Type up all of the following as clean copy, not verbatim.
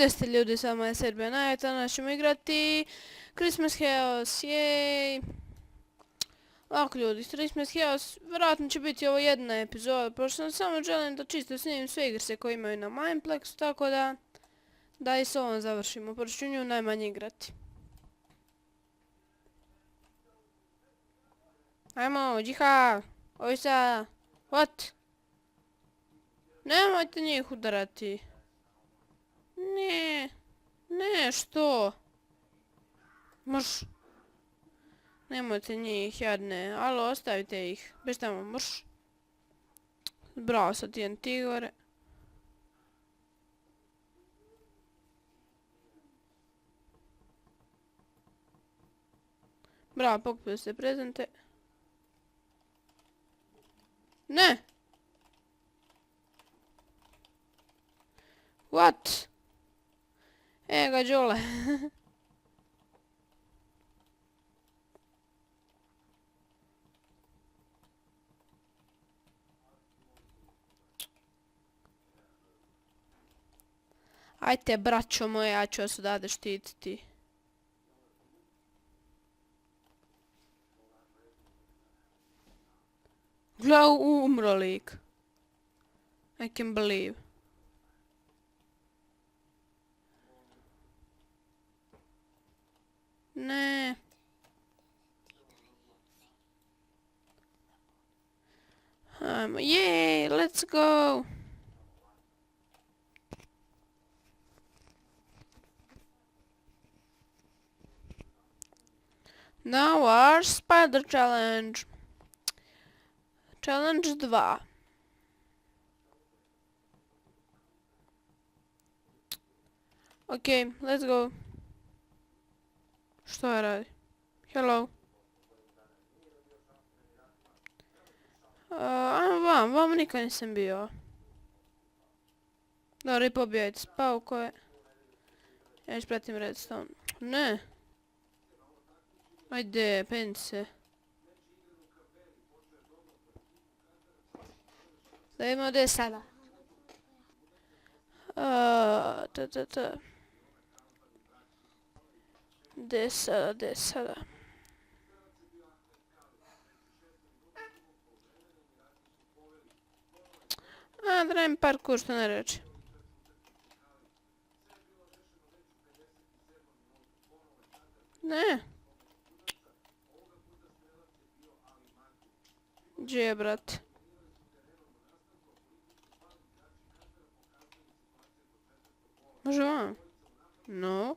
Gdje ste ljudi, samo je Serbia Night, danas ćemo igrati Christmas Chaos, jej. Ovako ljudi, Christmas Chaos, vjerojatno će biti ovo jedna epizoda, pošto sam samo želim da čisto snimim sve igrice koje imaju na Mineplexu, tako da i s ovom završimo, pošto ću nju najmanje igrati. Ajmo, džiha, ojsa, what? Nemojte njih udarati. Ne, što? Moš. Nemojte njih, jadne, alo, ostavite ih. Beš tamo, moš. Bravo, sad TNT gore. Bravo, pokupili ste prezente. Ne! What? Ga Đole. Ajte, braćo moje, ja ću vas odavde štititi. Gle, umro lik. I can believe. Ne. Ajmo, yay, let's go. Now our spider challenge. Challenge 2. Okay, let's go. Što je radi? Hello. Ajmo vam nikad nisam bio. Dobro, i pobijajte spavko je. Ja ću pratim redstone. Ne. Ajde, penci se. Da vidimo gdje je sada. Gdje je sada? Da radim parkour, što ne reći. Ne. Gdje je, brate? Može vam? No.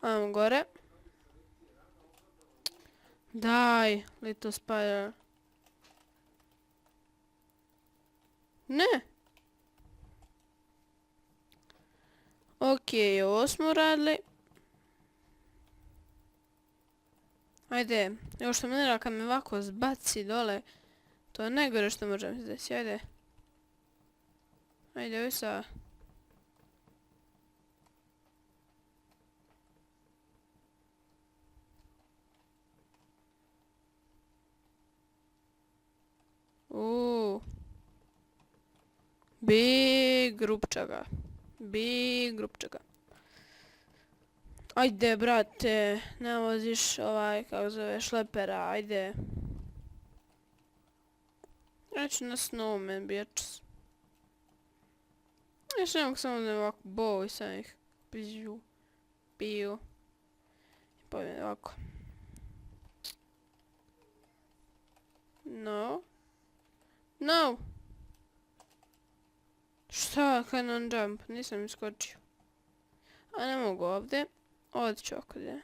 Ajmo gore. Daj, little spider. Ne. Okej, ovo smo uradili. Ajde, još što mene kad me ovako zbaci dole, to je najgore što može mi se desiti, ajde. Ajde, ovo sa. Big rupčaga. Big rupčaga. Ajde, brate, ne voziš ovaj, kako zove, šlepera, ajde. Ja ću na snowman, bitches. Još ne mogu samo da ovako bow i sam ih piju. I povijem ovako. No. No! Šta, cannon jump, nisam iskočio. A ne mogu ovdje. Ovdje ću oko gdje.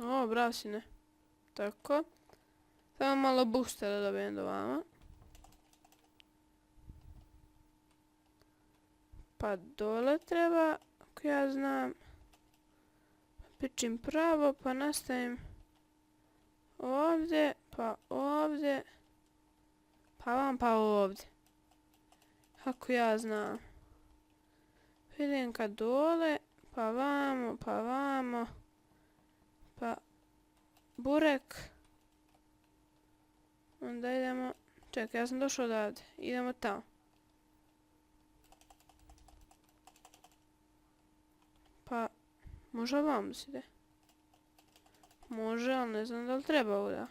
O, bravo sine. Tako. Samo malo boosta da dobijem do vama. Pa dole treba, ako ja znam. Pičim pravo, pa nastavim ovdje, pa ovdje. Pa vam, pa ovdje. Kako ja znam. Idem ka dole, Pa vamo, pa vamo. Pa burek. Onda idemo... Čekaj, ja sam došao odavde. Idemo tamo. Pa... Može vam da se ide? Može, ali ne znam da li treba ovdje.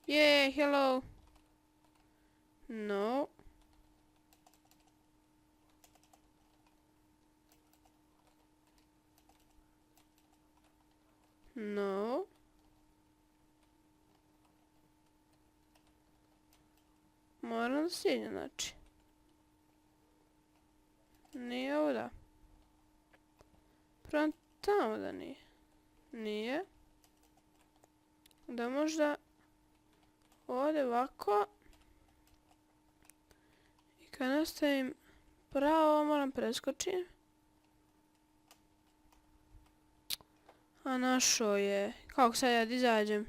Yeah, hello. No. No. Moram da sjednem, znači. Nije ovdje. Pravo tamo da nije. Nije. Da možda... Ovdje ovako. I kad nastavim pravo moram preskočiti. A našao je. Kako sad ja da izađem?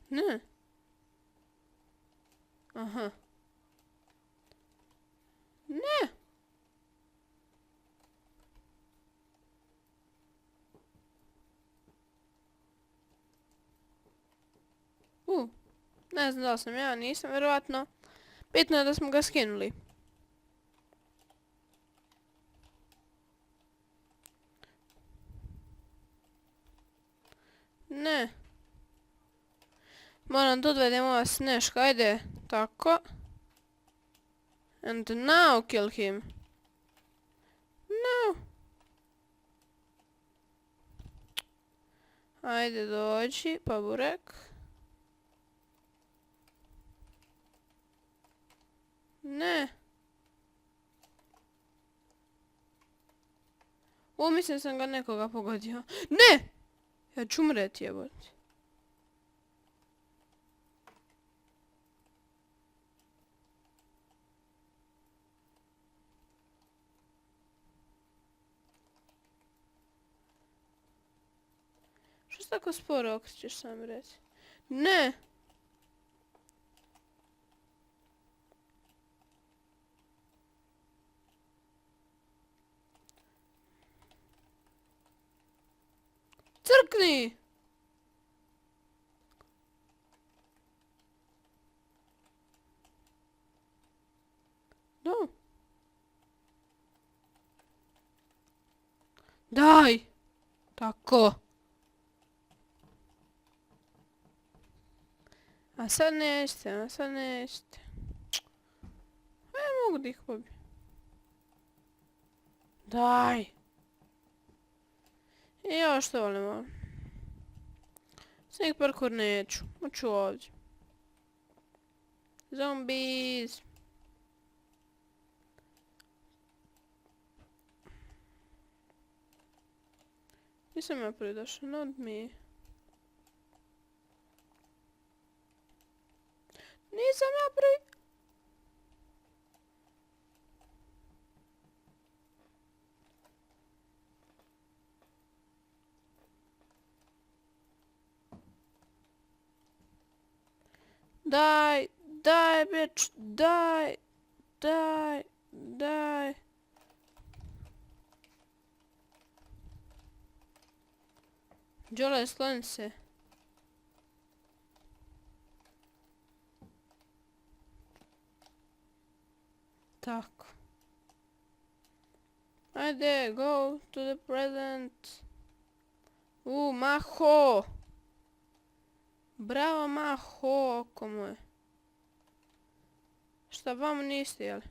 Ne. Aha. Ne. Ne znam da li sam ja, nisam vjerovatno. Bitno je da smo ga skinuli. Ne. Moram da odvedem ova sneška, ajde. Tako. And now kill him. No. Ajde dođi, pa burek. Ne. Mislim sam ga nekoga pogodio. Ne! Ja ću umreti jebote. Što se tako sporo okrećeš sam reći? Ne! Crkni! No. Daj! Tako. A sad nećete, a sad nećete. Ne mogu da ih pobijem. Daj! I ja što volim ovo. Snake parkour neću. Hoću ovdje. Zombies! Nisam ja prvi došao, not me. Nisam ja prvi. Daj, daj, bitch, daj, daj, daj. Đole, skloni se. Tako. Ajde, go to the present. Maho! Bravo, Maho, oko moje. Šta, vamo niste, jel?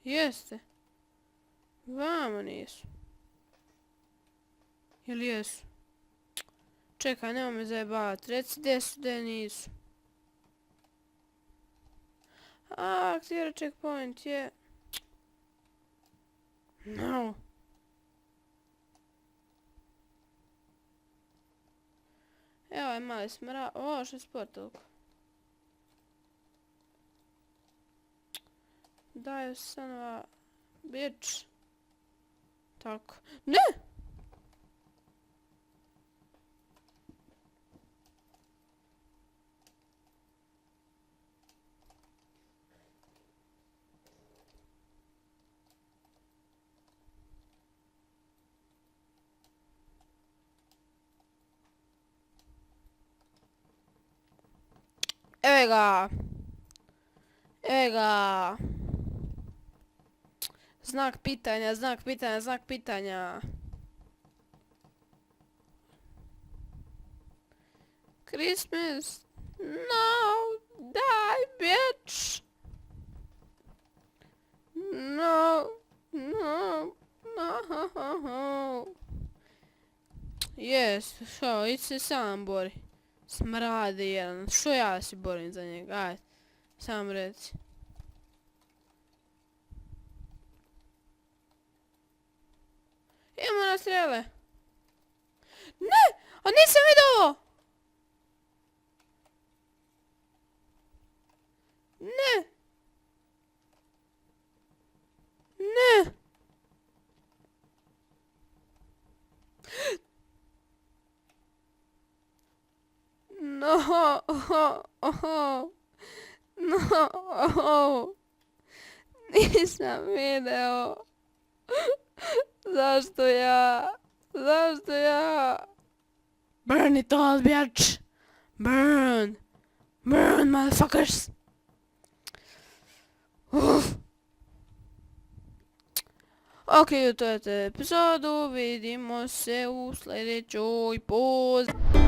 Jeste. Vamo nisu. Jel jesu? Čekaj, nema me zajebavat. Reci gdje su, gdje nisu. Aktivira checkpoint, je. No. Evo je mali smra... O, što je sport toliko. Daj, sanova... Bitch. Tako. Ne! Evo ga. Evo ga. Znak pitanja, znak pitanja, znak pitanja. Christmas. No, die, bitch. No, no, no. Jes, što, idi se sam bori. Smradi jedan, što ja se borim za njega, ajde. Sam reci. Idemo na strele. Ne, a nisam vidio ovo. Ne. Ne. No. No. Nisam video. Zašto ja? Zašto ja? Burn it all, bitch. Burn. Burn, motherfuckers. Ok, to je epizodu. Vidimo se u sljedećoj. Pozdrav.